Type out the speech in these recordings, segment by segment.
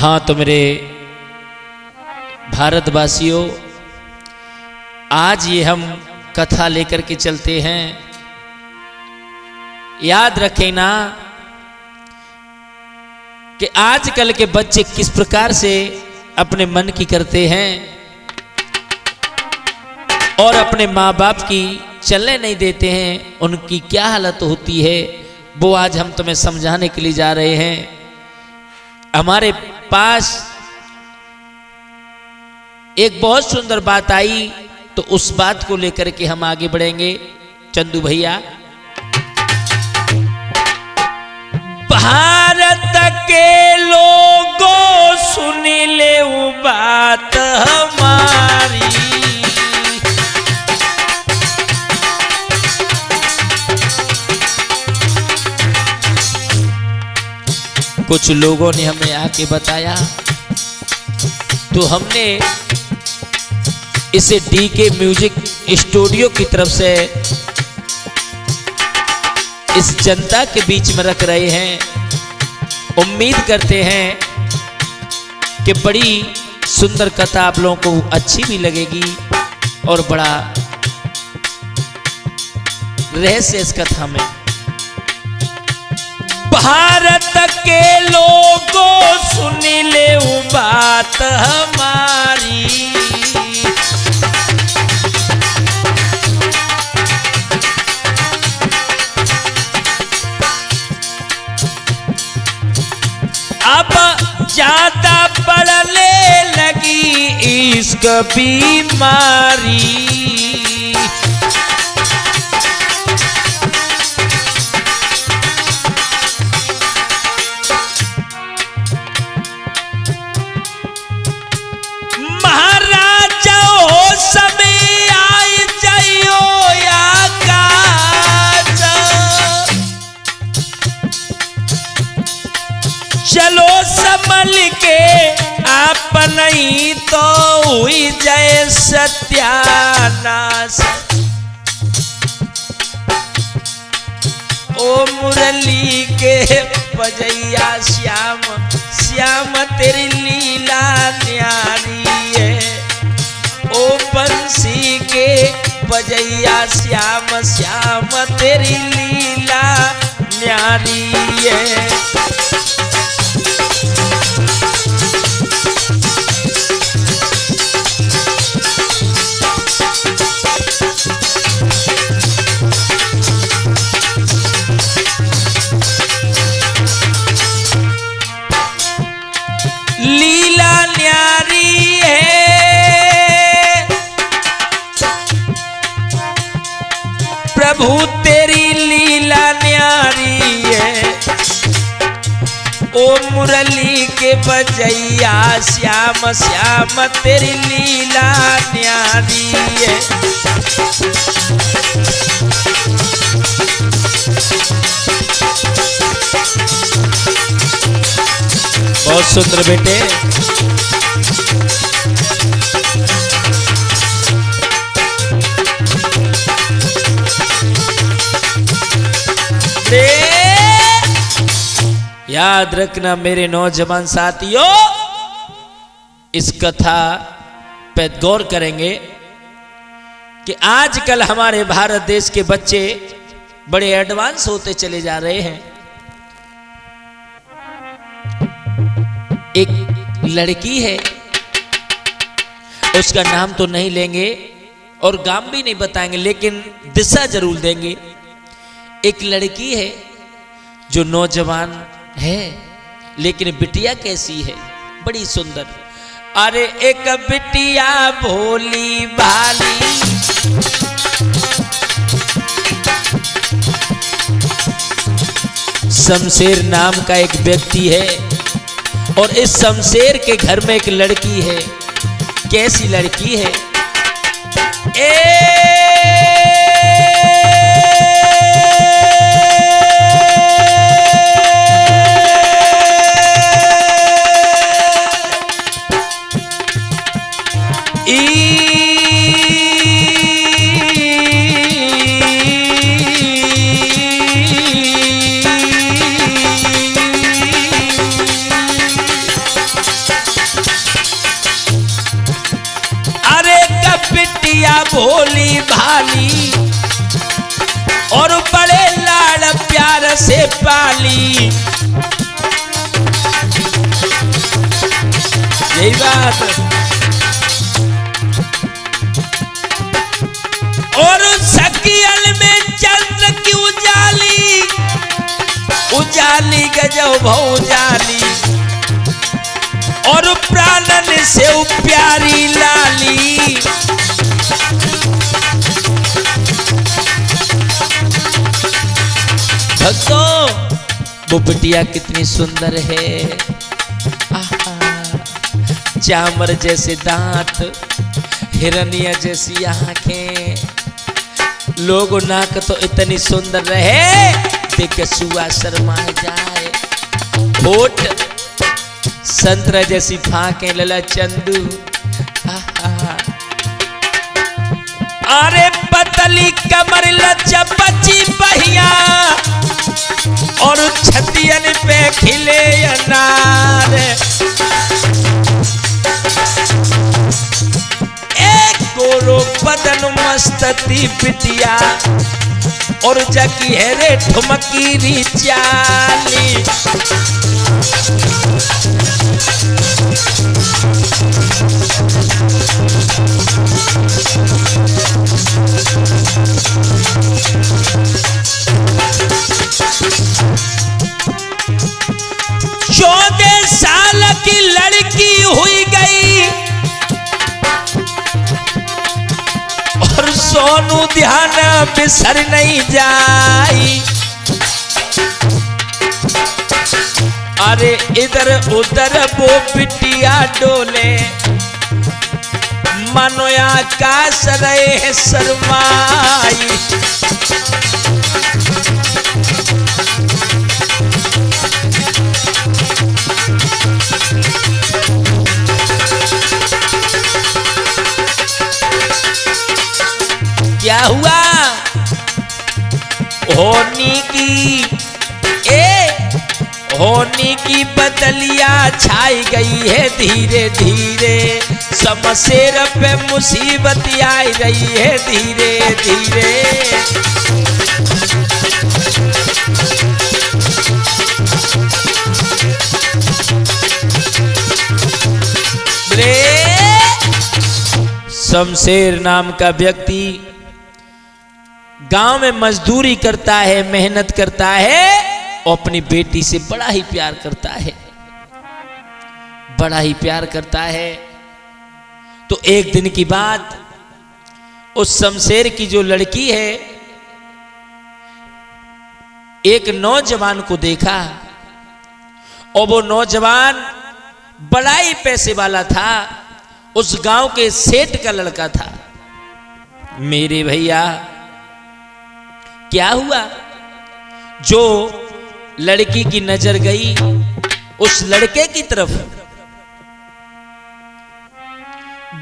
हाँ तो मेरे भारतवासियों, आज ये हम कथा लेकर के चलते हैं। याद रखें ना कि आजकल के बच्चे किस प्रकार से अपने मन की करते हैं और अपने माँ बाप की चलने नहीं देते हैं। उनकी क्या हालत होती है वो आज हम तुम्हें समझाने के लिए जा रहे हैं। हमारे पास एक बहुत सुंदर बात आई तो उस बात को लेकर के हम आगे बढ़ेंगे। चंदू भैया, भारत के लोगों सुन ले वो बात हमारी, कुछ लोगों ने हमें आके बताया तो हमने इसे डीके म्यूजिक स्टूडियो की तरफ से इस जनता के बीच में रख रहे हैं। उम्मीद करते हैं कि बड़ी सुंदर कथा आप लोगों को अच्छी भी लगेगी और बड़ा रहस्य इस कथा में। भारत के लोगों सुन ले वो बात हमारी, अब ज्यादा बढ़ने लगी इश्क बीमारी, महाराजा हो समय आए जाइयो या काज, चलो संभल के आप नहीं तो हुई जय सत्यानाश। ओ मुरली के बजैया श्याम श्याम तेरी लीला न्यारी है, ओ बंसी के बजैया श्याम श्याम तेरी लीला न्यारी है। लीला न्यारी है प्रभु तेरी लीला न्यारी है, ओ मुरली के बजैया श्याम श्याम तेरी लीला न्यारी है। बहुत सुंदर बेटे। याद रखना मेरे नौजवान साथियों, इस कथा पे गौर करेंगे कि आजकल हमारे भारत देश के बच्चे बड़े एडवांस होते चले जा रहे हैं। एक लड़की है, उसका नाम तो नहीं लेंगे और गांव भी नहीं बताएंगे, लेकिन दिशा जरूर देंगे। एक लड़की है जो नौजवान है, लेकिन बिटिया कैसी है, बड़ी सुंदर। अरे एक बिटिया भोली भाली, शमशेर नाम का एक व्यक्ति है और इस शमशेर के घर में एक लड़की है। कैसी लड़की है? भोली भाली और बड़े लाड़ प्यार से पाली। यही बात। और सकियल में चंद्र की उजाली, उजाली गजब भौजाली और प्राणन से प्यारी लाली। भक्तों, वो बिटिया कितनी सुंदर है। चामर जैसे दांत, हिरनिया जैसी आंखें, लोगो नाक तो इतनी सुंदर रहे देख के सुआ शर्मा जाए। होठ संतरा जैसी फांके लला चंदू। अरे पतली कमर लचपची पहिया और छतियन पे खिले अनार। गोरो बदन मस्तती बिटिया और जकी है रे ठुमकी री चाली। चौदह साल की लड़की हुई गई और सोनू ध्यान बिसर नहीं जाई। अरे इधर उधर वो बिटिया डोले, मानो आकाश रहे शर्माई। क्या हुआ? होनी की बदलिया छाई गई है धीरे धीरे। शमशेर पे मुसीबत आई रही है धीरे धीरे। शमशेर नाम का व्यक्ति गांव में मजदूरी करता है, मेहनत करता है और अपनी बेटी से बड़ा ही प्यार करता है, बड़ा ही प्यार करता है। तो एक दिन की बात, उस शमशेर की जो लड़की है एक नौजवान को देखा और वो नौजवान बड़ा ही पैसे वाला था, उस गांव के सेठ का लड़का था। मेरे भैया क्या हुआ? जो लड़की की नजर गई उस लड़के की तरफ,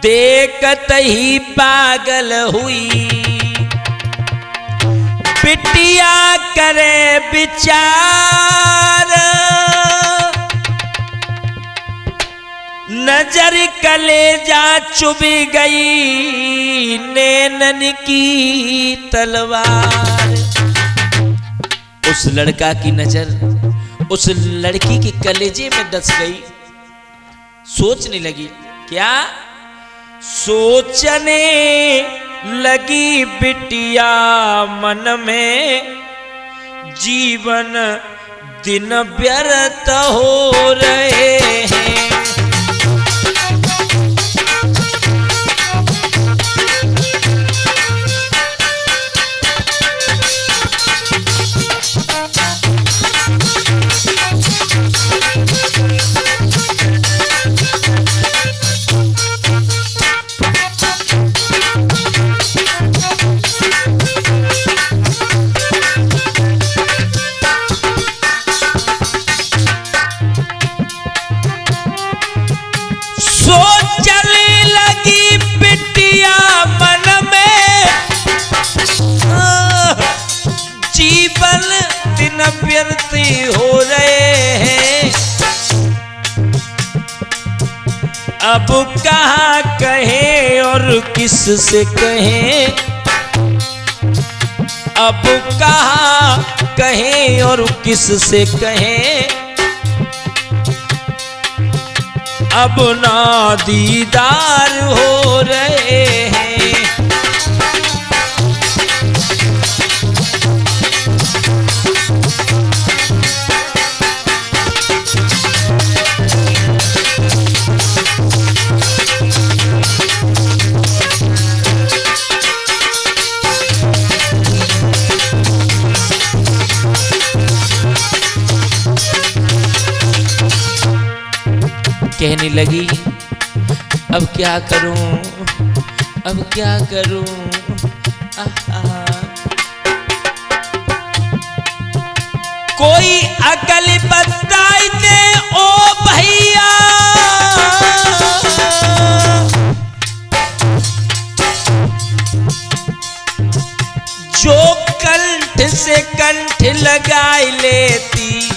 देखत ही पागल हुई। बिटिया करे विचार, नजर कलेजा चुभ गई नैनन की तलवार। उस लड़का की नजर उस लड़की के कलेजे में डस गई। सोचने लगी, क्या सोचने लगी बिटिया मन में, जीवन दिन व्यर्थ हो रहे हैं। व्यर्थी हो रहे हैं। अब कहाँ कहे और किस से कहे, अब कहाँ कहे और किस से कहे, अब ना दीदार हो रहे हैं। कहने लगी अब क्या करूं, अब क्या करूं, कोई अकल बताई दे ओ भैया, जो कंठ से कंठ लगाई लेती।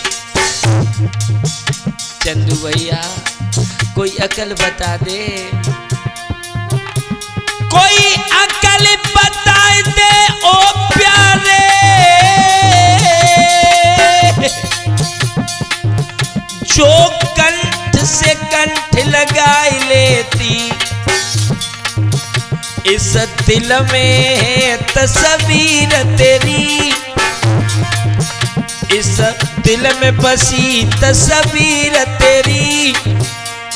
चंदू भैया कोई अकल बता दे, कोई अकल बता दे ओ प्यारे, जो कंठ से कंठ लगाई लेती। इस दिल में है तस्वीर तेरी, इस दिल में बसी तस्वीर तेरी,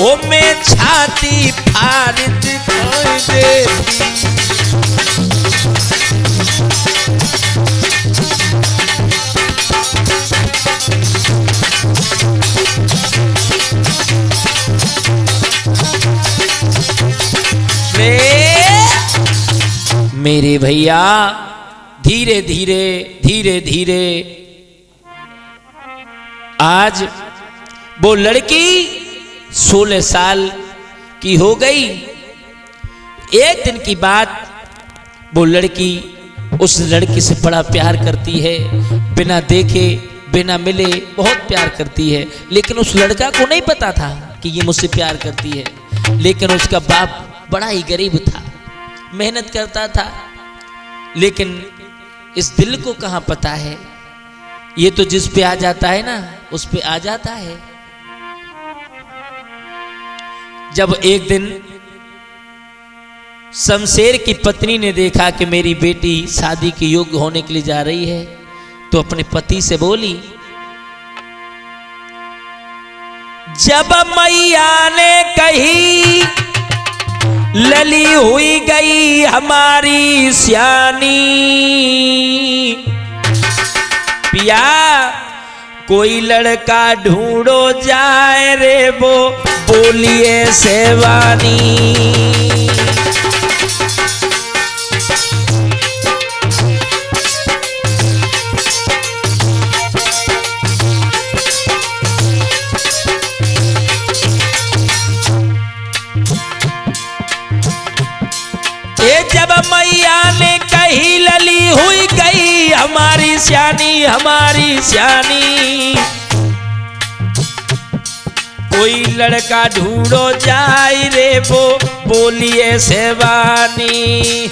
ओ मैं छाती फाड़ दिखाई देती। मेरे भैया धीरे धीरे धीरे धीरे आज वो लड़की 16 साल की हो गई। एक दिन की बात, वो लड़की उस लड़के से बड़ा प्यार करती है, बिना देखे बिना मिले बहुत प्यार करती है। लेकिन उस लड़का को नहीं पता था कि ये मुझसे प्यार करती है। लेकिन उसका बाप बड़ा ही गरीब था, मेहनत करता था, लेकिन इस दिल को कहाँ पता है। ये तो जिस पे आ जाता है ना उस पे आ जाता है। जब एक दिन शमशेर की पत्नी ने देखा कि मेरी बेटी शादी के योग्य होने के लिए जा रही है, तो अपने पति से बोली, जब मैया ने कही लली हुई गई हमारी सियानी, पिया कोई लड़का ढूंढो जाए रे वो बोलिए सेवानी। जब मैया ने कही लली हुई गई हमारी सियानी, हमारी सियानी, कोई लड़का ढूंढो जाए रे वो बोलिए सेवानी।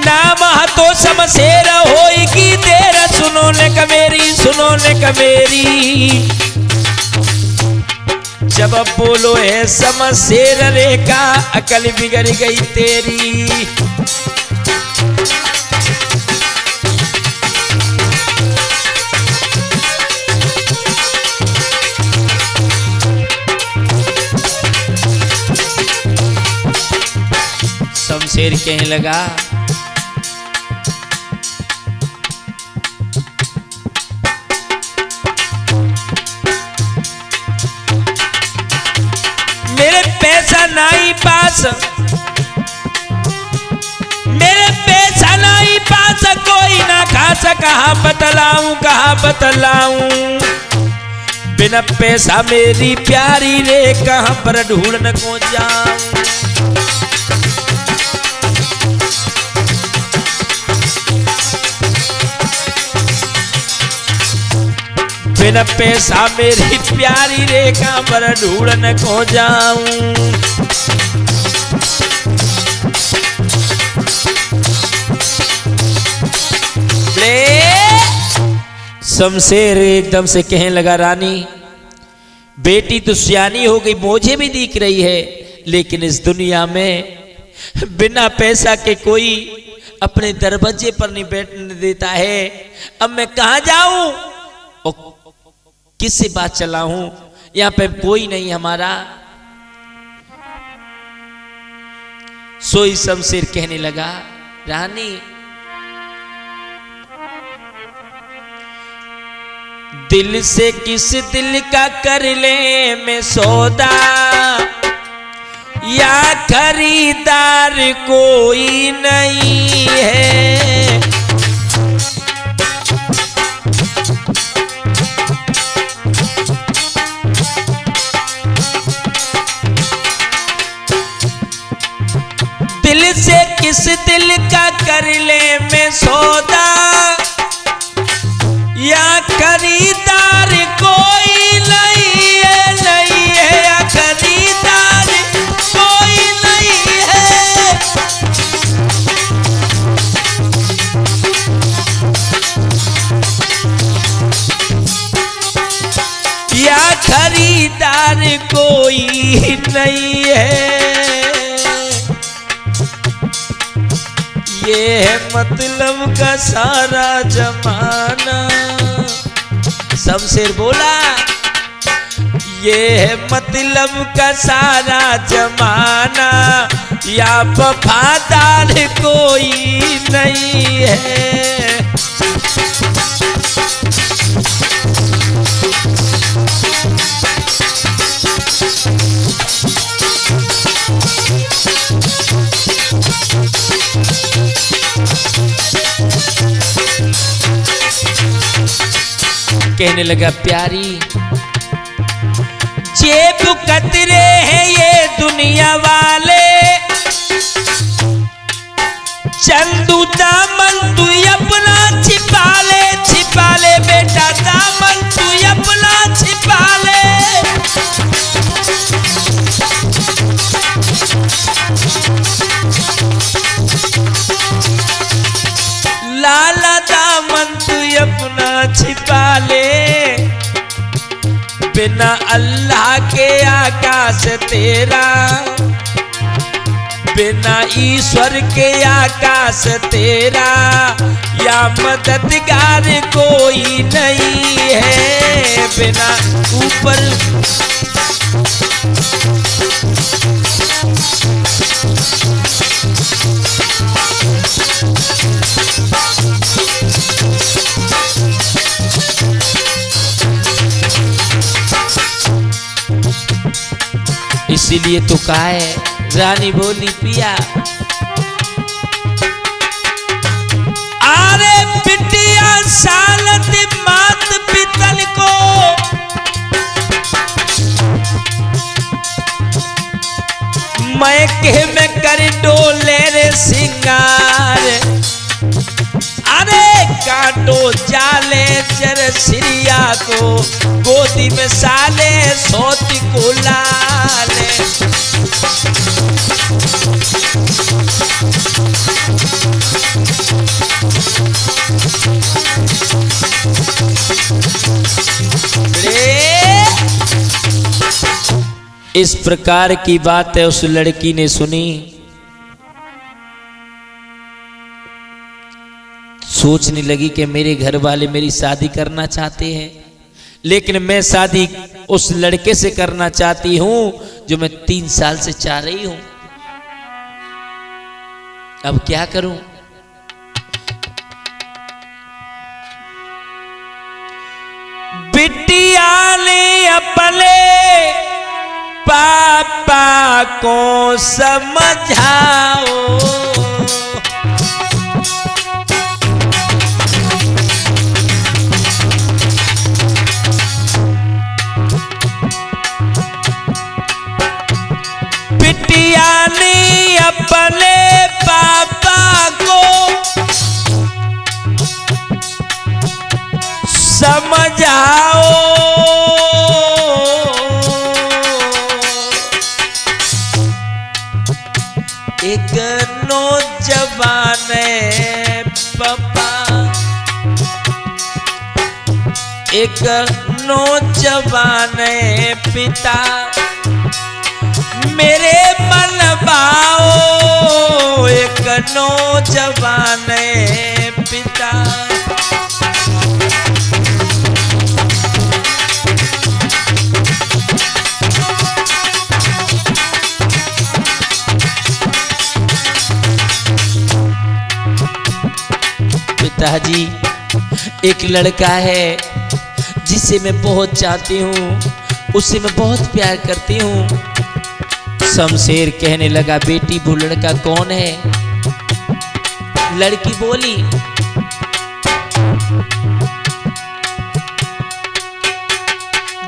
नाम तो शमशेर होएगी देर, सुनो ने कमेरी, सुनो ने कमेरी। जब बोलो है शमशेर रेखा अकल बिगड़ गई तेरी। शमशेर कहने लगा, नहीं पास, मेरे पैसा नहीं पास, कोई ना खास, कहाँ बतलाऊं, कहाँ बतलाऊं। बिना पैसा मेरी प्यारी रे कहाँ पर ढूंढने को जाऊं। बिना पैसा मेरी प्यारी रेखा पर ढूंढन को जाऊं। शमशेर एकदम से कहने लगा, रानी बेटी तो सियानी हो गई, मुझे भी दिख रही है, लेकिन इस दुनिया में बिना पैसा के कोई अपने दरवाजे पर नहीं बैठने देता है। अब मैं कहां जाऊं और किससे बात चलाऊं? यहां पे कोई नहीं हमारा। सोई शमशेर कहने लगा, रानी दिल से किस दिल का कर ले मैं सौदा, या खरीदार कोई नहीं है। दिल से किस दिल का कर ले मैं सौदा, या खरीदार कोई नहीं है, नहीं है, या खरीदार कोई नहीं है। या खरीदार कोई नहीं है। ये है मतलब का सारा जमाना। शमशेर बोला, ये है मतलब का सारा जमाना, या वफादार कोई नहीं है। कहने लगा, प्यारी जेब कतरे हैं ये दुनिया वाले, चंदू दामन तू अपना छिपा ले, छिपा ले बेटा दामन तू अपना छिपा ले। लाला दामन तू अपना छिपा ले, बिना अल्लाह के आकाश तेरा, बिना ईश्वर के आकाश तेरा, या मददगार कोई नहीं है। बिना ऊपर इसीलिए तो कहा है, रानी बोली पिया, अरे बिटिया सालत मात पितल को, मैं के में कर डोले रे सिंगार, अरे काटो जाले चर सिरिया को, गोदी में साले सोती को लाले। इस प्रकार की बात है उस लड़की ने सुनी। सोचने लगी कि मेरे घर वाले मेरी शादी करना चाहते हैं, लेकिन मैं शादी उस लड़के से करना चाहती हूं जो मैं 3 साल से चाह रही हूं। अब क्या करूं? बिटिया ने अपने पापा को समझाओ, बिटिया ने अपने पापा को समझाओ, एक नौजवान पापा, एक नौजवान पिता, मेरे मन भाओ एक नौजवान पिता। पिताजी, एक लड़का है जिसे मैं बहुत चाहती हूँ, उससे मैं बहुत प्यार करती हूँ। शमशेर कहने लगा, बेटी वो लड़का कौन है? लड़की बोली,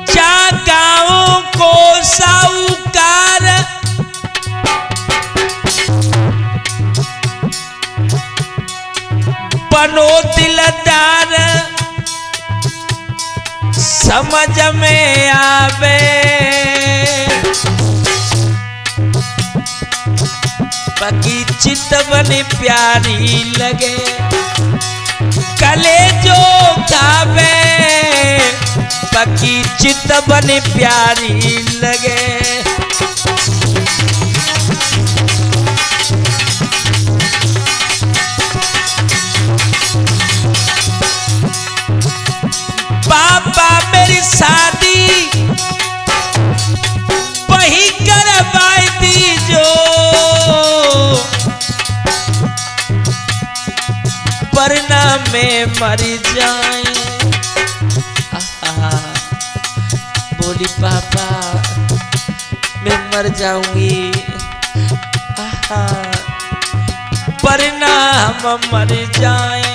जा गाँव को साहूकार, बनो दिलदार, समझ में आवे पकी चितवन प्यारी लगे, कले जो खावे पकी चितवन प्यारी लगे। पापा मेरी शादी वही करवाई दी जो, वरना में मर जाए। बोली पापा मैं मर जाऊंगी, वरना हम मर जाए।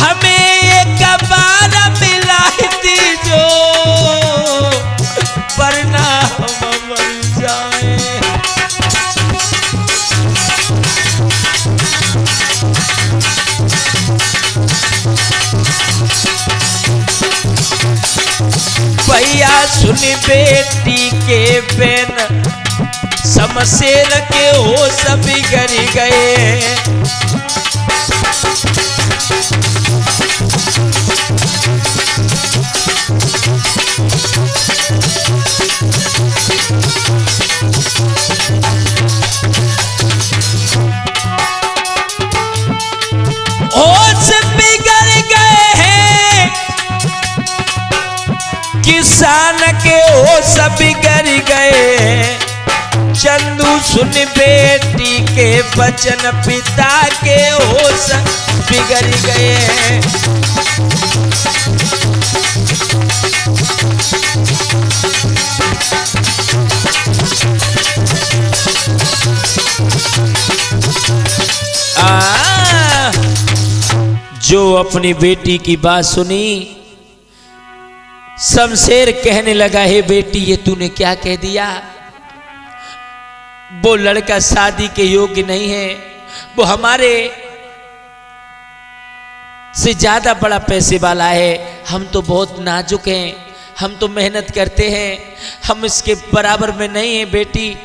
हमें एक बार मिलाई थी जो, वरना हम मर जाए। भैया सुन बेटी के बेन, शमशेर के हो सभी बिगड़ गए। होश बिगड़ गए हैं, किसान के होश बिगड़ गए। चंदू सुन बेटी के वचन, पिता के होश बिगड़ गए। जो अपनी बेटी की बात सुनी, शमशेर कहने लगा, हे बेटी ये तूने क्या कह दिया? वो लड़का शादी के योग्य नहीं है, वो हमारे से ज्यादा बड़ा पैसे वाला है। हम तो बहुत नाजुक हैं, हम तो मेहनत करते हैं, हम इसके बराबर में नहीं है बेटी।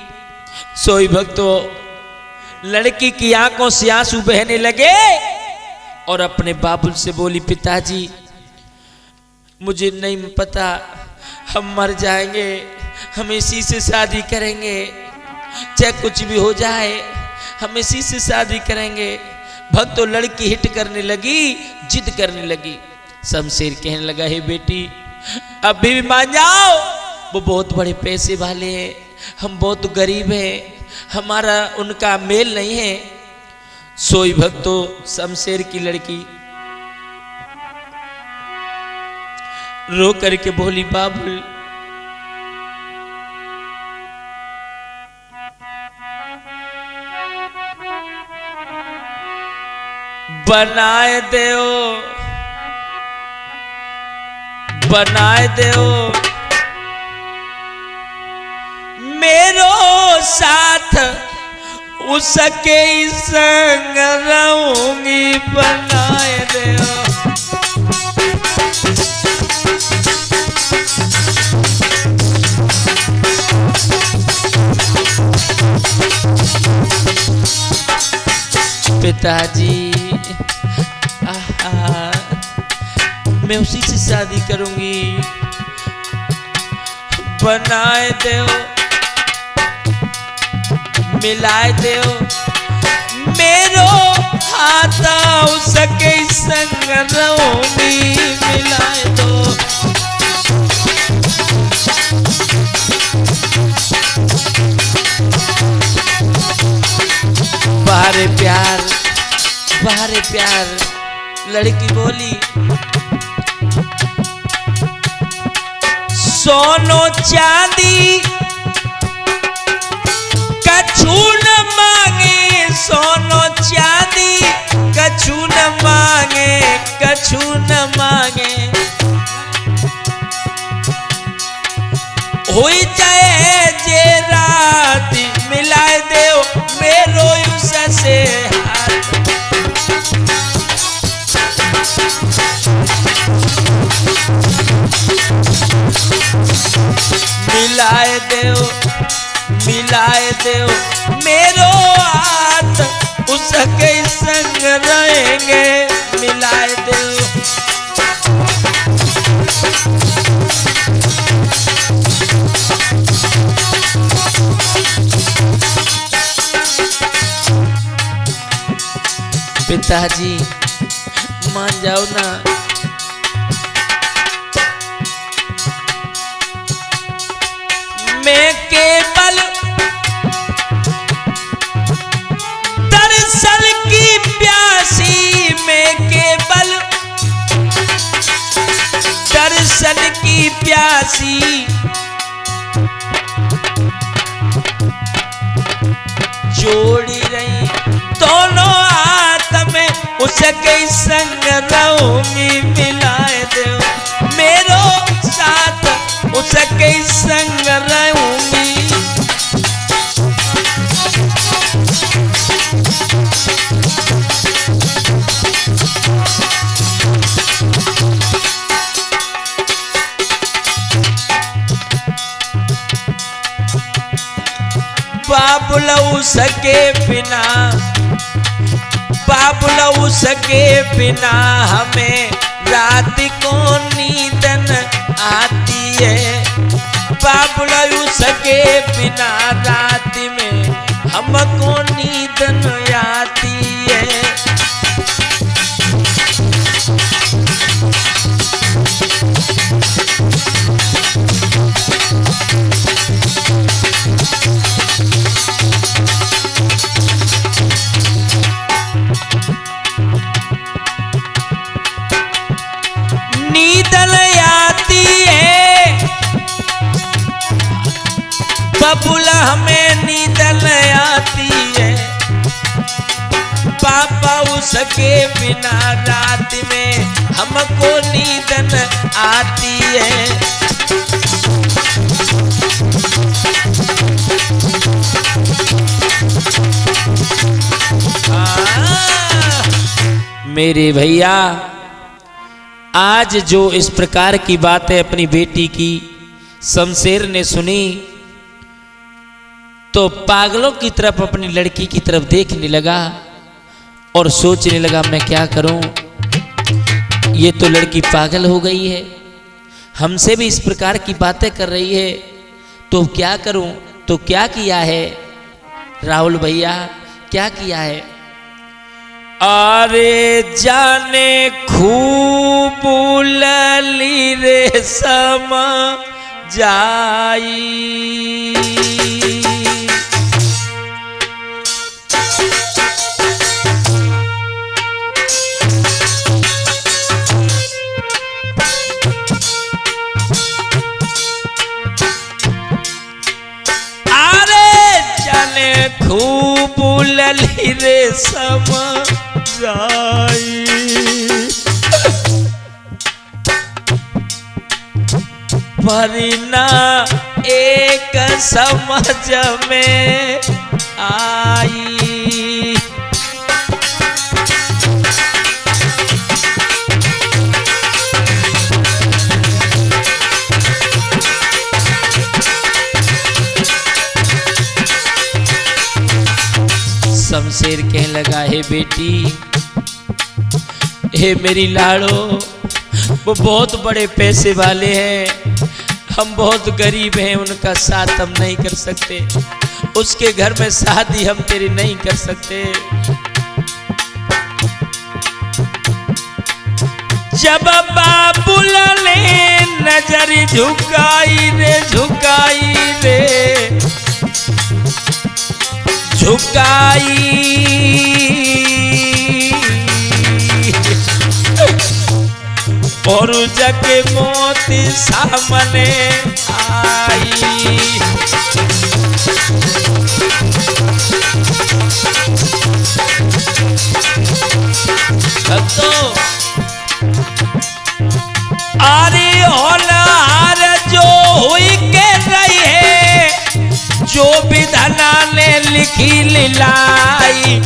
सोई भक्तो, लड़की की आंखों से आंसू बहने लगे और अपने बाबुल से बोली, पिताजी मुझे नहीं पता, हम मर जाएंगे, हम इसी से शादी करेंगे, चाहे कुछ भी हो जाए हम इसी से शादी करेंगे। भक्त तो लड़की हिट करने लगी, जिद करने लगी। शमशेर कहने लगा, हे बेटी अभी भी मान जाओ, वो बहुत बड़े पैसे वाले हैं, हम बहुत गरीब हैं, हमारा उनका मेल नहीं है। सोई भक्तो, शमशेर की लड़की रो करके बोली, बाबुल बनाए देओ, बनाए देओ, मेरो साथ उसके संग रहूंगी, बनाए देओ। पिताजी, मैं उसी से शादी करूंगी। बनाए दो, मिलाए दो मेरो हाथ उसके संग रहूंगी। मिलाए दो बाहरे प्यार, बाहरे प्यार। लड़की बोली सोनो चांदी कछु न मांगे, सोनो चांदी कछु न मांगे, कछु न मांगे। हुई जाए जे रात मिलाए दो मेरो उससे हाथ। मिलाए दो, मिलाए दो मेरो हाथ उसके संग रहेंगे। मिलाए दो पिताजी, मान जाओ ना। मैं केवल दर्शन की प्यासी, मैं केवल दर्शन की प्यासी। जोड़ी रही दोनों हाथ में उसके संग रहूंगी। मिलाए दो मेरो साथ उसके संग रहूंगी। बाबुल उसके बिना, बाबुल उसके बिना हमें रात को नींद न आती है। बाबुल उसके बिना रात में हमको नींद न आती है। नींद आती है बबुला, हमें नींद आती है। पापा उसके बिना रात में हमको नींद आती है। मेरे भैया, आज जो इस प्रकार की बातें अपनी बेटी की शमशेर ने सुनी तो पागलों की तरफ अपनी लड़की की तरफ देखने लगा और सोचने लगा मैं क्या करूं, ये तो लड़की पागल हो गई है, हमसे भी इस प्रकार की बातें कर रही है, तो क्या करूं। तो क्या किया है राहुल भैया, क्या किया है? अरे जाने खूब लली रे सम जाई, खूब लली रे सम जाई, परिना एक समझ में आई। शमशेर कहने लगा, हे बेटी, हे मेरी लाड़ो, वो बहुत बड़े पैसे वाले हैं, हम बहुत गरीब हैं, उनका साथ हम नहीं कर सकते, उसके घर में शादी हम तेरी नहीं कर सकते। जब बाबुल ने नजर झुकाई रे, झुकाई रे, झुकाई, और जगे मौत सामने आई। भक्तों, आरे होनहार जो हुई के रही है, जो विधना ने लिखी लीलाई।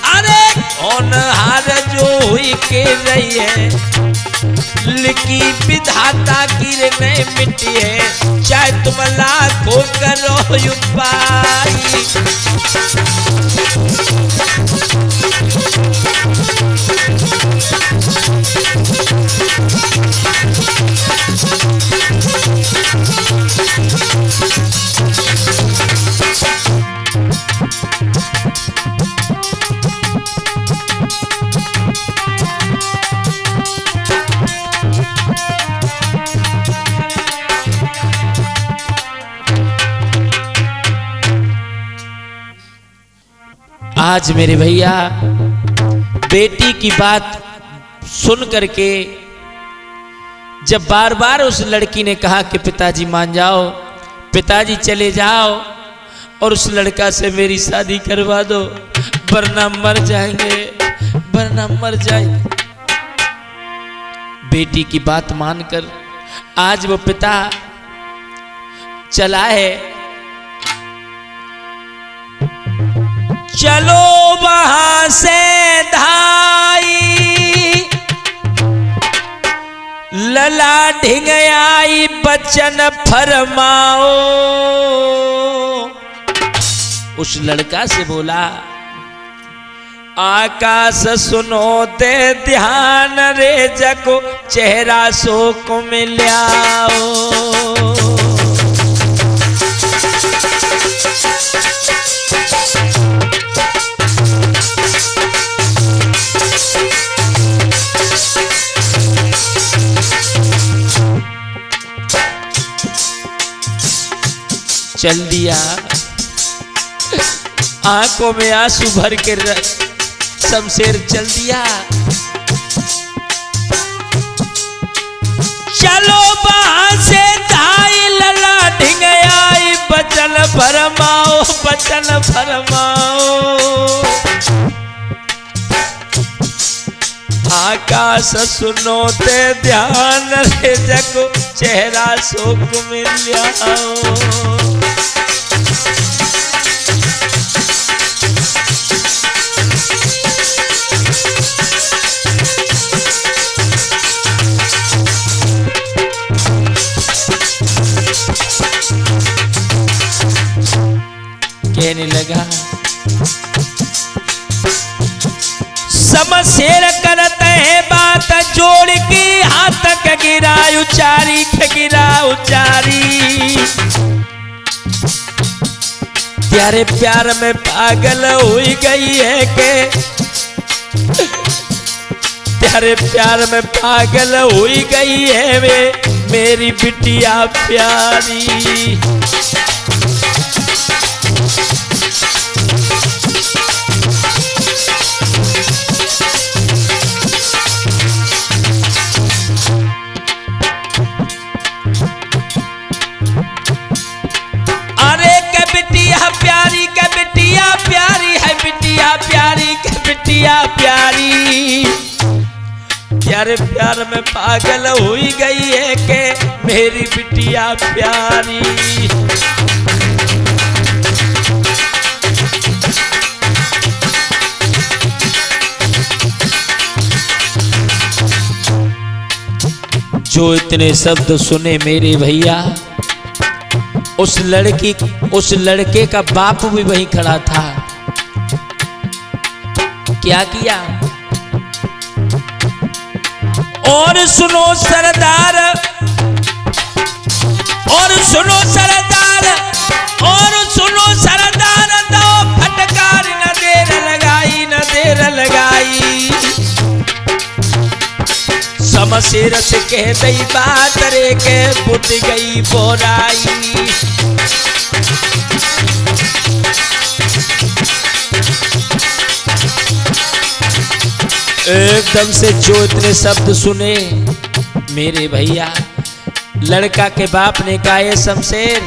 अरे होनहार जो हुई के रही है, लिखी विधाता की नहीं मिट्टी है, चाहे तुम लाखों करो उपाय। आज मेरे भैया बेटी की बात सुन करके जब बार बार उस लड़की ने कहा कि पिताजी मान जाओ, पिताजी चले जाओ और उस लड़का से मेरी शादी करवा दो, वरना मर जाएंगे, वरना मर जाएंगे। बेटी की बात मानकर आज वो पिता चला है। चलो वहां से धाई, लला ढिंग आई बचन फरमाओ। उस लड़का से बोला, आकाश सुनो दे ध्यान रे, जको चेहरा शोक मिल्याओ। चल दिया, आंखों में आंसू भर के शमशेर चल दिया। चलो वहां से धाई, लला ढिंग आई बचन फरमाओ, बचन फरमाओ। आकाश सुनो ते ध्यान रे, जगो चेहरा शोक मिल्याओ। कहने लगा, शमशेर करते है बात जोड़ के, हाथ का गिरा उचारी, गिरा उचारी। प्यारे प्यार में पागल हुई गई है के, प्यारे प्यार में पागल हुई गई है वे मेरी बिटिया प्यारी। प्यारी के बिटिया प्यारी है, बिटिया प्यारी के बिटिया प्यारी। प्यारे प्यार में पागल हुई गई है के मेरी बिटिया प्यारी। जो इतने शब्द सुने मेरे भैया, उस लड़के का बाप भी वहीं खड़ा था। क्या किया? और सुनो सरदार, और सुनो सरदार, और सुनो सरदार, दो फटकार, न देर लगाई, न देर लगाई। शमशेर से कह दई बात रे के बुझ गई बोराई। एकदम से जो इतने शब्द सुने मेरे भैया, लड़का के बाप ने कहा, ये शमशेर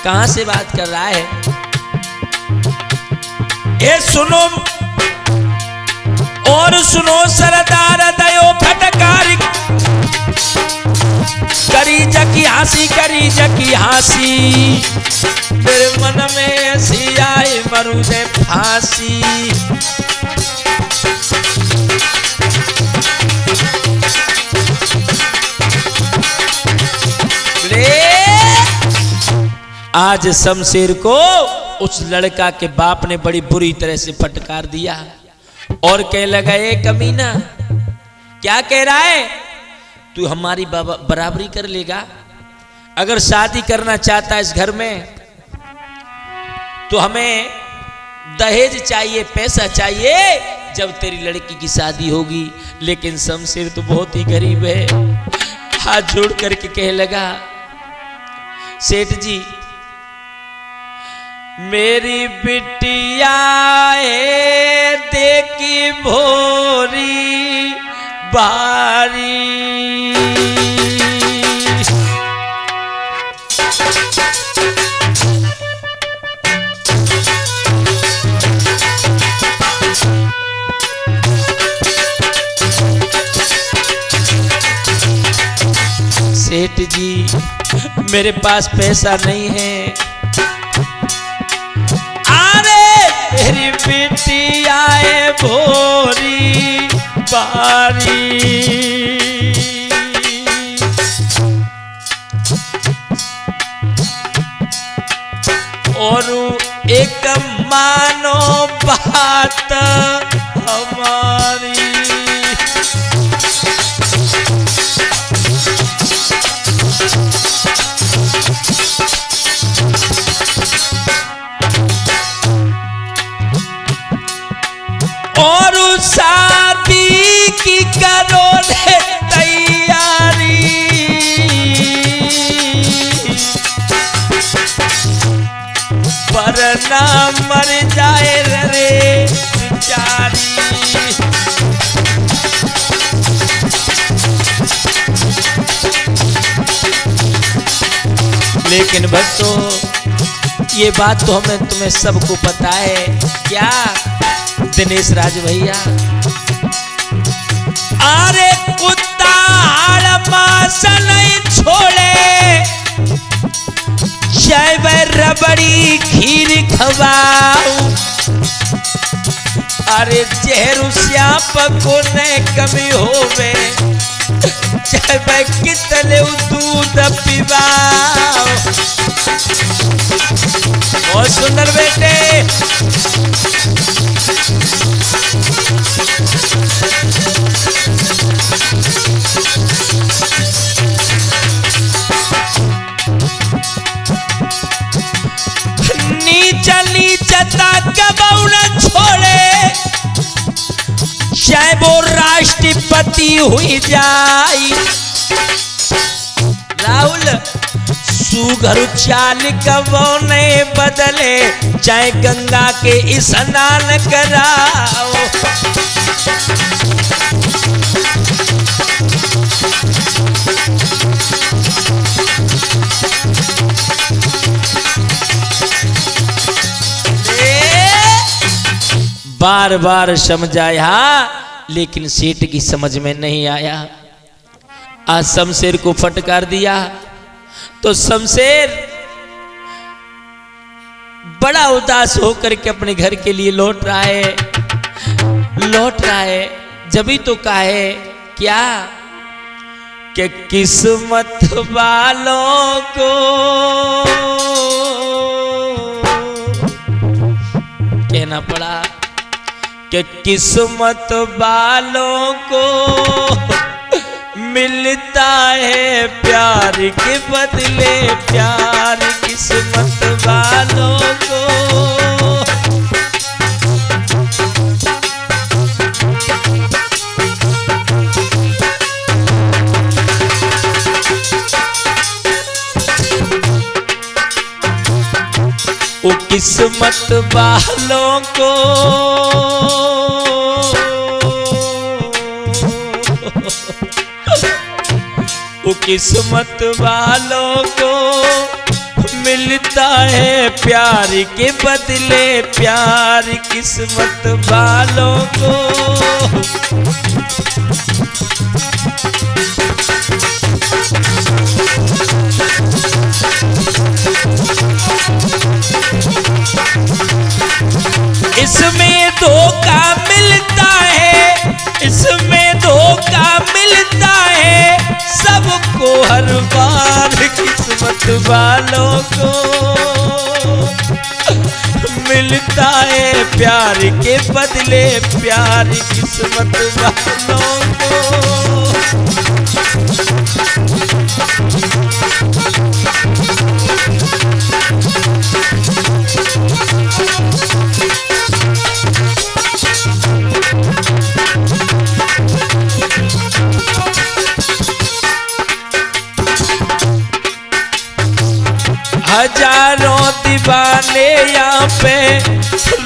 कहां से बात कर रहा है? ये सुनो, और सुनो सरदार, दयो फटकार, करी जकी हंसी, करी जकी हंसी। मेरे मन में ऐसी आई मरू दे फांसी। आज शमशेर को उस लड़का के बाप ने बड़ी बुरी तरह से फटकार दिया और कह लगा, ए कमीना, क्या कह रहा है तू? हमारी बराबरी कर लेगा? अगर शादी करना चाहता है इस घर में तो हमें दहेज चाहिए, पैसा चाहिए जब तेरी लड़की की शादी होगी। लेकिन शमशेर तो बहुत ही गरीब है, हाथ जोड़ करके कह लगा, सेठ जी, मेरी बिटिया देखी भोरी बारी। सेठ जी, मेरे पास पैसा नहीं है। मेरी बिटिया भोरी बारी। और एक मानो बात हमारी। और शादी की करो रे तैयारी। वरना मर जाए रे बेचारी। लेकिन बच्चों, ये बात तो तुम्हें सबको पता है। क्या दिनेश राज भैया? अरे कुत्ता मांस नहीं छोड़े, चाहे वह रबड़ी खीर खवाऊ। अरे चेहरू श्याप को न कमी होवे, चाहे वह कितने दूध पिवाओ। बहुत सुंदर बेटे। नीचा नीचा कबू न छोड़े, चाहे वो राष्ट्रपति हुई जाए। राहुल, सुघर चाल कबो नहीं बदले, चाहे गंगा के स्नान कराओ। बार बार समझाया, लेकिन सेठ की समझ में नहीं आया। आज शमशेर को फटकार दिया तो शमशेर बड़ा उदास होकर के अपने घर के लिए लौट रहा है। जब ही तो कहा है क्या कि किस्मत वालों को कहना पड़ा कि किस्मत वालों को मिलता है प्यार के बदले प्यार, किस्मत वालों को। वो किस्मत वालों को वो किस्मत वालों को मिलता है प्यार के बदले प्यार, किस्मत वालों को। इसमें धोखा मिलता है, इसमें धोखा मिलता है सबको हर बार, किस्मत वालों को मिलता है प्यार के बदले प्यार, किस्मत वालों को। हजारों दीवाने यहाँ पे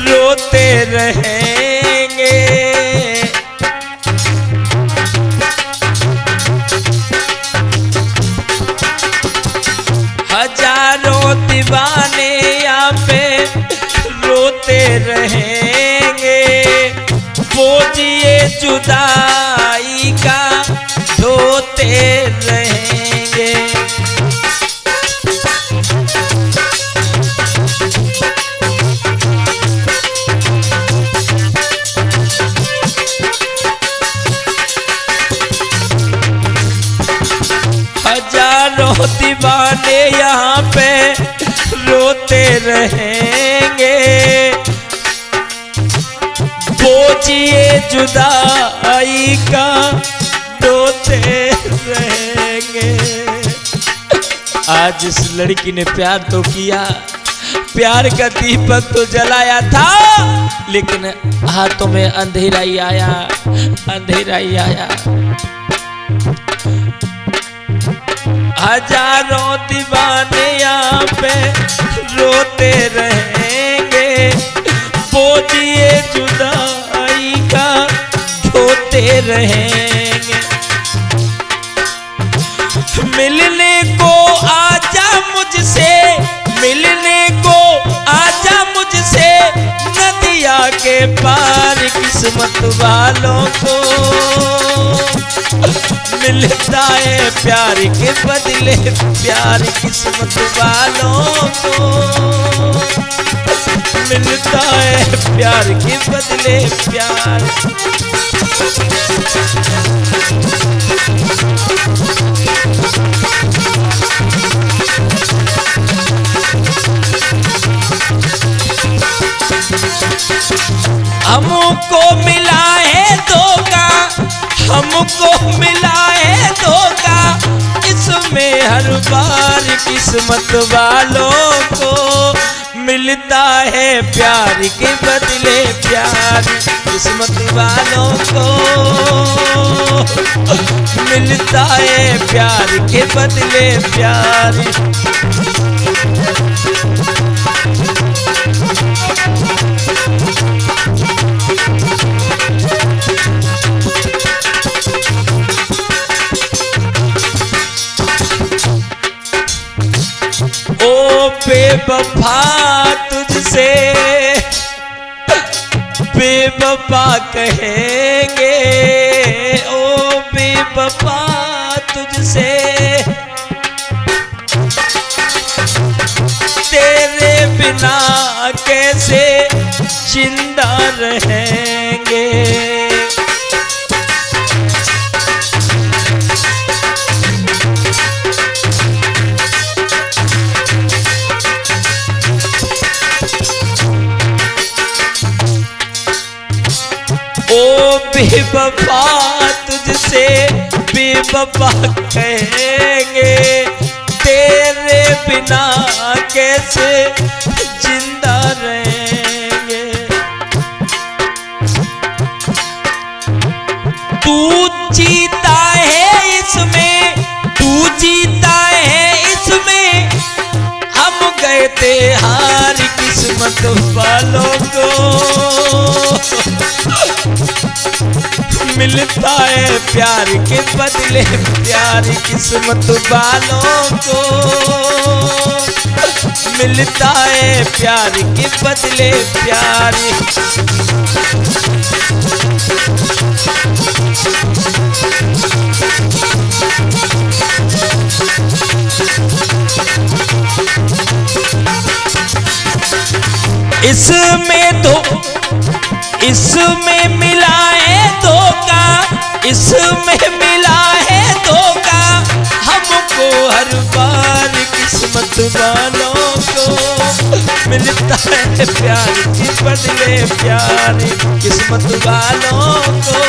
रोते रहेंगे, हजारों दीवाने यहाँ पे रोते रहेंगे, बोझिए जुदाई का ढोते रहेंगे। हजारों दीवाने यहाँ पे रोते रहेंगे, बोझिए जुदाई का ढोते रहेंगे। आज इस लड़की ने प्यार तो किया, प्यार का दीपक तो जलाया था, लेकिन हाथों में अंधेरा ही आया, अंधेरा ही आया। हजारों दीवाने यहाँ पे रोते रहेंगे, बोझिए जुदाई का ढोते रहेंगे। मिलने को आजा मुझसे, मिलने को आजा मुझसे नदिया के पार, किस्मत वालों को मिलता है प्यार के बदले प्यार, किस्मत वालों को मिलता है प्यार के बदले प्यार। हमको मिला है धोखा, हमको मिला है धोखा, इसमें हर बार किस्मत वालों को मिलता है प्यार के बदले प्यार, किस्मत वालों को मिलता है प्यार के बदले प्यार। ओ बेवफा तुझसे बेवफा कहेंगे, ओ बेवफा तुझसे तेरे बिना कैसे जिंदा रहेंगे। बेवफा तुझसे बेवफा कहेंगे, तेरे बिना कैसे जिंदा रहेंगे। तू जीता है इसमें, तू जीता है इसमें, हम गए थे हार किस्मत वालों को। मिलता है प्यार के बदले प्यार किस्मत वालों को, मिलता है प्यार के बदले प्यार। इसमें तो इसमें मिला है धोखा, इसमें मिला है धोखा, हमको हर बार किस्मत वालों को। मिलता है प्यार के बदले प्यार किस्मत वालों को,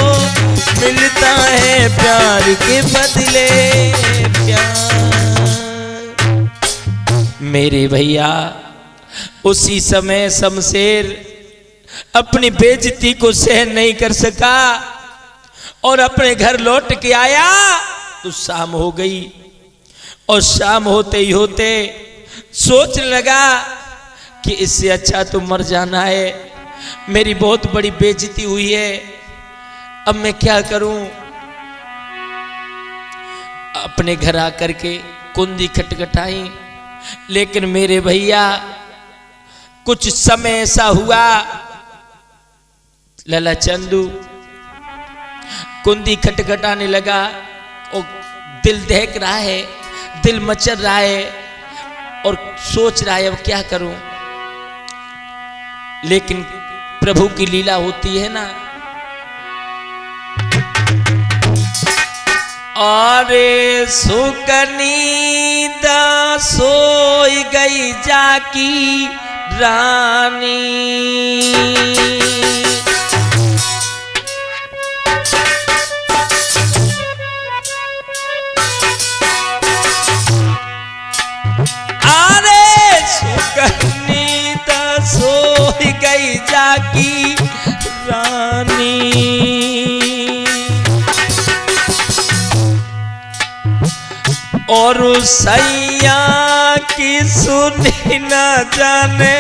मिलता है प्यार के बदले प्यार। मेरे भैया उसी समय शमशेर अपनी बेइज्जती को सहन नहीं कर सका और अपने घर लौट के आया तो शाम हो गई। और शाम होते ही होते सोचने लगा कि इससे अच्छा तो मर जाना है, मेरी बहुत बड़ी बेइज्जती हुई है, अब मैं क्या करूं। अपने घर आकर के कुंडी खटखटाई, लेकिन मेरे भैया कुछ समय ऐसा हुआ, लला चंदू कुंडी खटखटाने लगा और दिल दहक रहा है, दिल मचल रहा है और सोच रहा है अब क्या करूं। लेकिन प्रभु की लीला होती है ना। अरे सुकनीदा सोई गई जाकी रानी, अरे सुकनीदा सोई गई जाकी रानी। और सैया की सुनी न जाने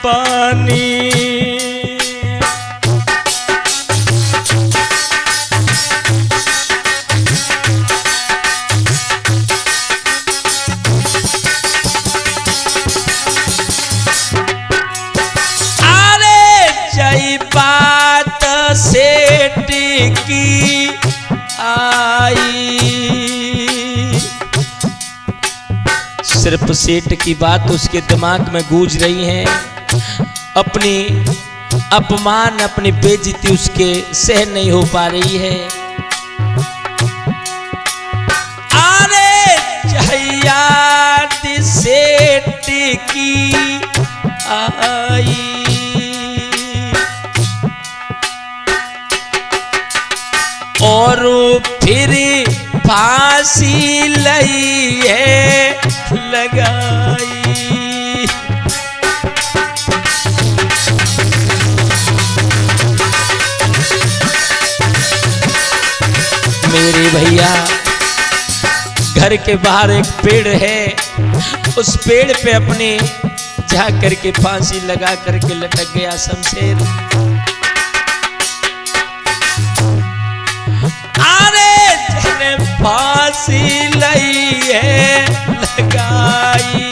पानी, अरे जय बात सेठ की आई, सिर्फ सेठ की बात उसके दिमाग में गूंज रही है, अपनी अपमान अपनी बेइज्जती उसके सहन नहीं हो पा रही है। अरे जयाद सेठ की आई, और फिर फांसी लई है लगाई। मेरे भैया घर के बाहर एक पेड़ है, उस पेड़ पे अपने जा करके फांसी लगा करके लटक गया शमशेर। अरे जने फांसी लई है लगाई,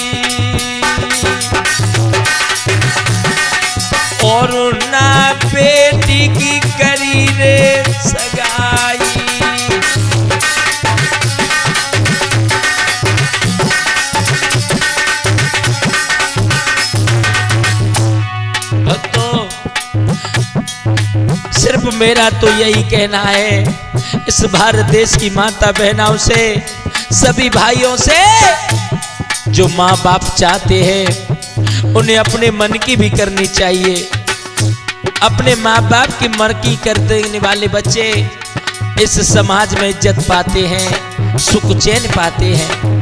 और ना बेटी की करी रे सगाई। तो सिर्फ मेरा तो यही कहना है इस भारत देश की माता बहनों से, सभी भाइयों से, जो माँ बाप चाहते हैं उन्हें अपने मन की भी करनी चाहिए। अपने माँ बाप की मर्की करने वाले बच्चे इस समाज में इज्जत पाते हैं, सुख चैन पाते हैं।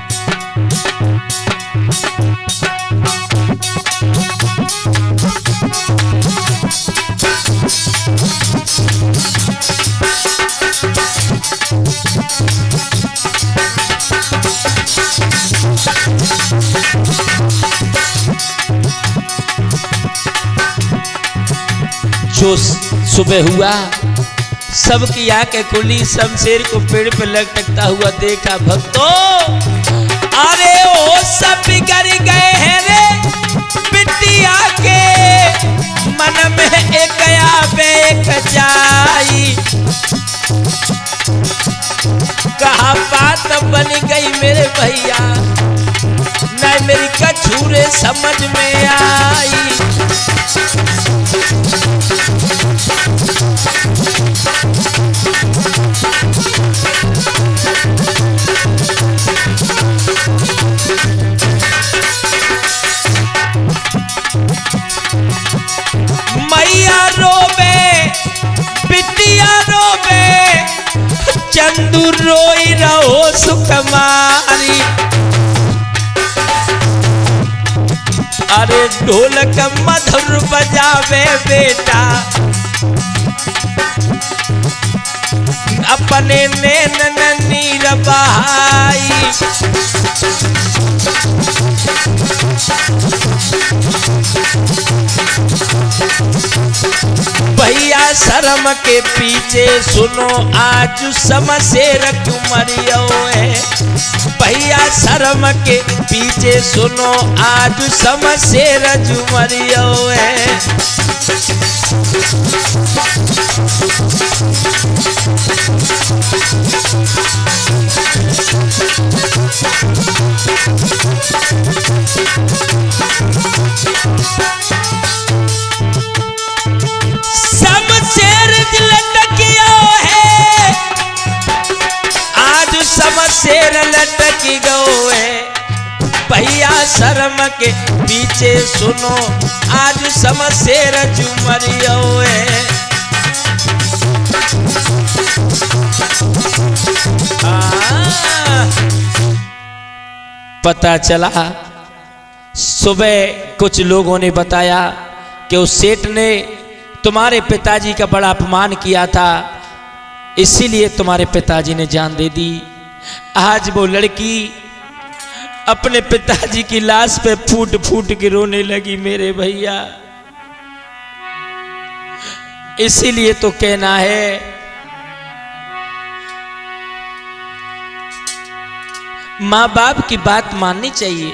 जो सुबह हुआ सबकी आंखें खुली, शमशेर को पेड़ पर लटकता हुआ देखा। भक्तों, अरे ओ सब बिगड़ गए हैं रे बिटिया के मन में, एक आवे एक जाई। कहा बात बन गई मेरे भैया, न मेरी कछूरे समझ में आई। मैया रोवे बिटिया रोवे, चंदू रोई रहो सुकुमारी। अरे ढोलक मधुर बजावे बेटा, अपने नैन नीर बहाई। भैया शर्म के पीछे सुनो आज शमशेर क्यों मरियो है। भैया शर्म के पीछे सुनो आज शमशेर क्यों मरियो है। शमशेर लटकियो है, आज शमशेर लटक गयो है। भैया शर्म के पीछे सुनो आज शमशेर झुमरियो है। पता चला सुबह कुछ लोगों ने बताया कि उस सेठ ने तुम्हारे पिताजी का बड़ा अपमान किया था, इसीलिए तुम्हारे पिताजी ने जान दे दी। आज वो लड़की अपने पिताजी की लाश पे फूट फूट के रोने लगी मेरे भैया। इसीलिए तो कहना है माँ बाप की बात माननी चाहिए।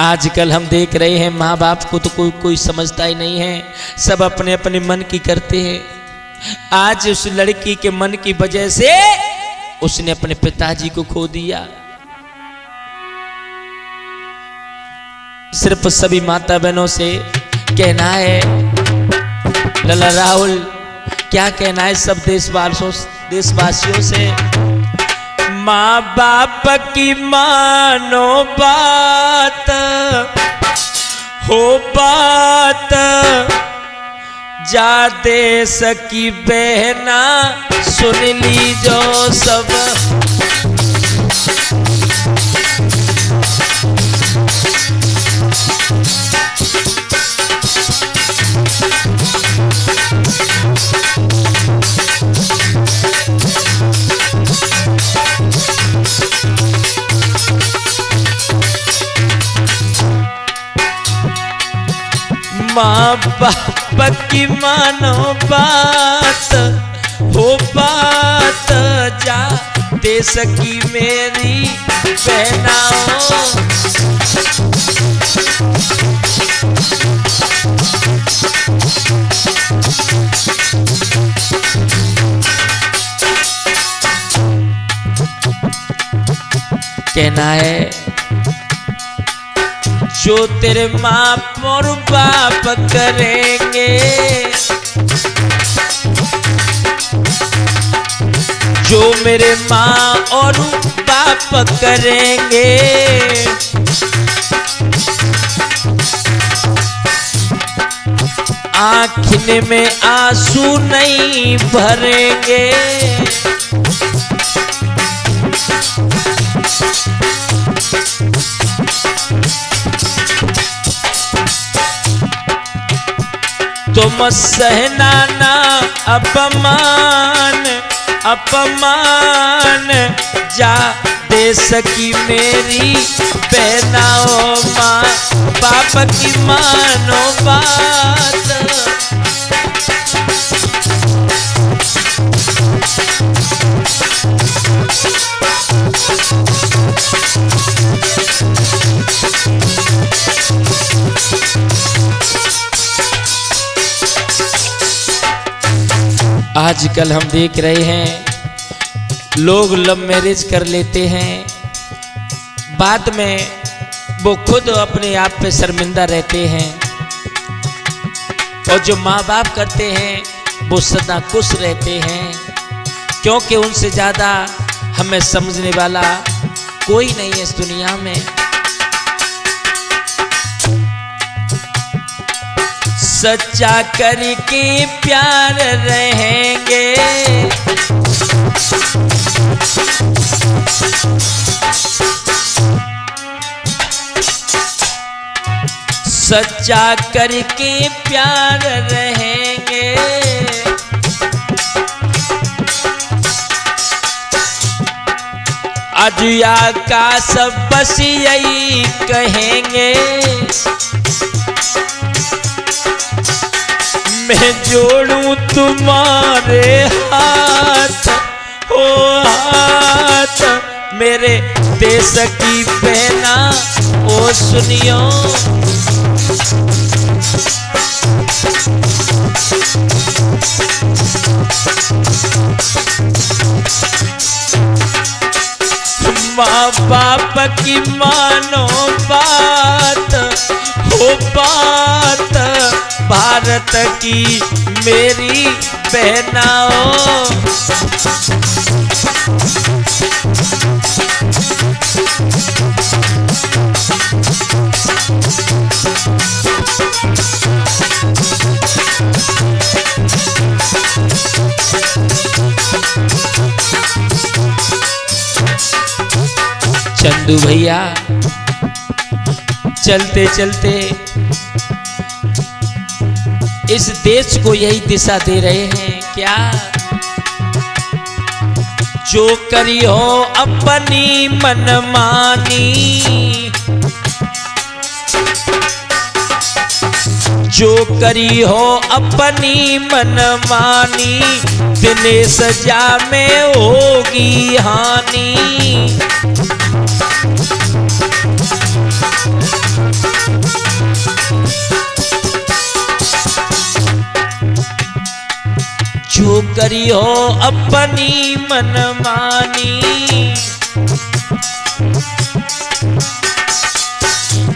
आजकल हम देख रहे हैं माँ बाप को तो कोई समझता ही नहीं है, सब अपने अपने मन की करते हैं। आज उस लड़की के मन की वजह से उसने अपने पिताजी को खो दिया। सिर्फ सभी माता बहनों से कहना है, लला राहुल क्या कहना है सब देशवासियों से, माँ बाप की मानो बात हो बात, जा देश की बहना सुन ली जो सब। माँ बाप की मानो बात हो बात, जा देश की मेरी बहनाओ। कहना है जो तेरे माँ और बाप करेंगे, जो मेरे माँ और बाप करेंगे, आँखिन में आंसू नहीं भरेंगे। तुम सहना ना अपमान, अपमान जा दे सकी मेरी बहनाओ, माँ बाप की मानो बात। आजकल हम देख रहे हैं लोग लव मैरिज कर लेते हैं, बाद में वो खुद अपने आप पे शर्मिंदा रहते हैं, और जो माँ बाप करते हैं वो सदा खुश रहते हैं, क्योंकि उनसे ज़्यादा हमें समझने वाला कोई नहीं है इस दुनिया में। सच्चा करके प्यार रहेंगे, सच्चा करके प्यार रहेंगे। अजुया का सब बस यही कहेंगे, मैं जोड़ूं तुम्हारे हाथ, ओ हाथ मेरे देश की बहना ओ सुनियो। माँ बाप की मानो बात, हो बात भारत की मेरी बहनाओ। चंदू भैया चलते चलते इस देश को यही दिशा दे रहे हैं क्या? जो करी हो अपनी मनमानी, जो करी हो अपनी मनमानी, दिनेश जा में होगी हानि। जो करी हो अपनी मनमानी,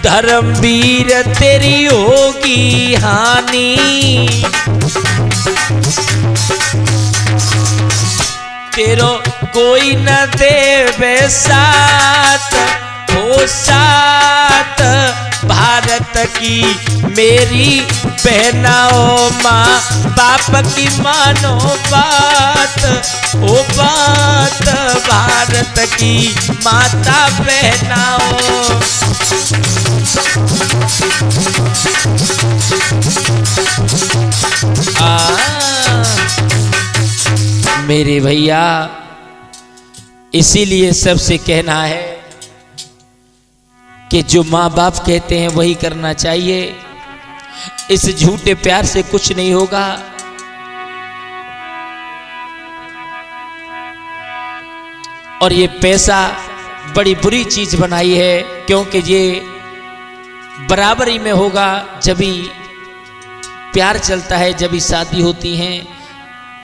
धर्मवीर तेरी होगी हानि। तेरो कोई न देवे साथ, हो साथ भारत की मेरी बहनाओ। माँ बाप की मानो बात, ओ बात भारत की माता बहनाओ। मेरे भैया इसीलिए सबसे कहना है कि जो माँ बाप कहते हैं वही करना चाहिए। इस झूठे प्यार से कुछ नहीं होगा। और ये पैसा बड़ी बुरी चीज बनाई है, क्योंकि ये बराबरी में होगा जब ही प्यार चलता है, जब ही शादी होती है।